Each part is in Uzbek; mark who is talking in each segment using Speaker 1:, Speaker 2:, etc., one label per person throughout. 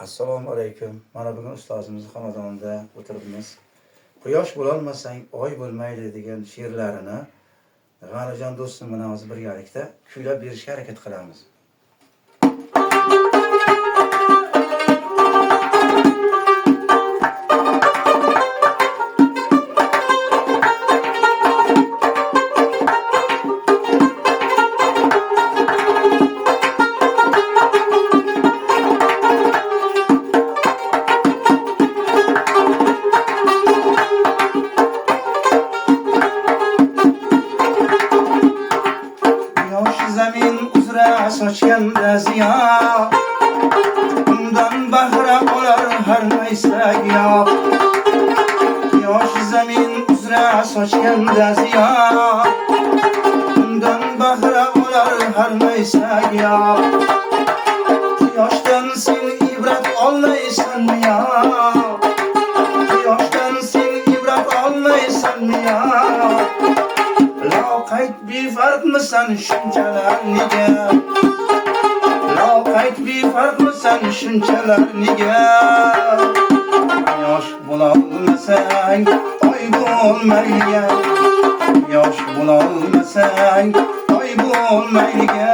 Speaker 1: Assalomu alaykum. Mana bugun ustozimiz xonadonida o'tiribmiz. Quyosh bo'lolmasang, oy bo'lmaydi degan she'rlarini G'anijon do'stim bilan o'zi birgalikda kuylab berishga harakat qilamiz. Zamin uzra sochganda ziyo, undan bahra olar har naysa giyoh. Yosh zamin uzra sochganda ziyo, undan bahra olar har naysa giyoh. Quyoshdan sen ibrat olmaysanmi yo? Quyoshdan sen ibrat olmaysanmi yo? Loqayd befarqmisan shunchalar nega? Loqayd befarqmisan shunchalar nega? Yosh bo'lolmasang oy bo'lmayga, yosh bo'lolmasang oy bo'lmayga.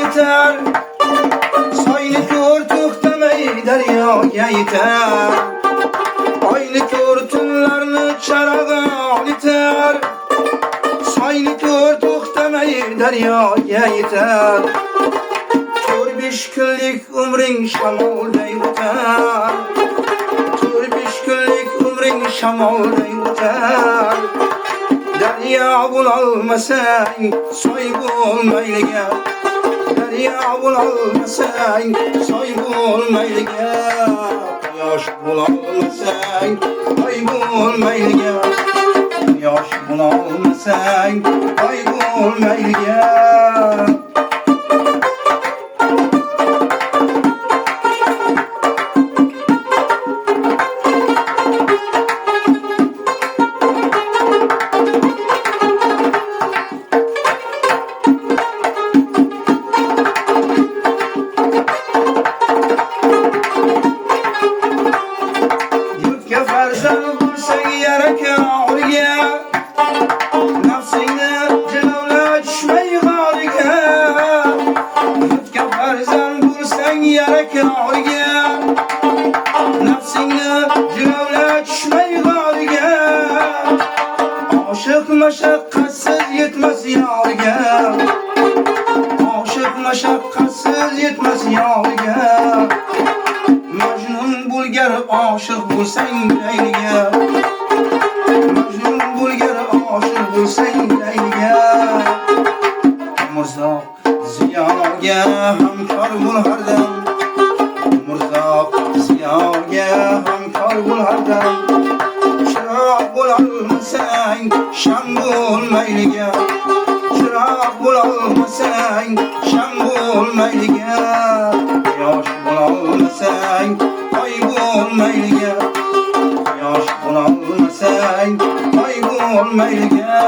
Speaker 1: Yeter, soyni ko'r to'xtamay daryoga yetar. Oyni ko'r tunlarni charog'on yetar, soyni ko'r to'xtamay daryoga yetar. 4-5 kunlik umring shamolday o'tar, 4-5 kunlik umring shamolday o'tar. Daryo bo'lolmasang soy bo'lmaydiga, daryo bo'lolmasang soy bo'lmaydiga. Quyosh bo'lolmasang oy bo'lmaydiga, quyosh bo'lolmasang oy bo'lmaydiga. Farzand bo'lsang yarakor o'g'liga, nafsingni jilovla tushmay g'origa. Yurtga farzand bo'lsang yarakor o'g'liga, nafsingni jilovla tushmay g'origa. Oshiq mashaqqatsiz yetmas yoriga, oshiq mashaqqatsiz yetmas yoriga. Majnun bo'lgar oshiq bo'lsang layliga, majnun bo'lgar oshiq bo'lsang layliga. Murzoq ziyoga hamkor bo'l hardam, murzoq ziyoga hamkor bo'l hardam. Chiroq bo'lolmasang sham bo'lmayliga, chiroq bo'lolmasang sham bo'lmayliga. Yosh bo'lolmasang oy bo'lmayliga, yosh bo'lolmasang oy bo'lmayliga.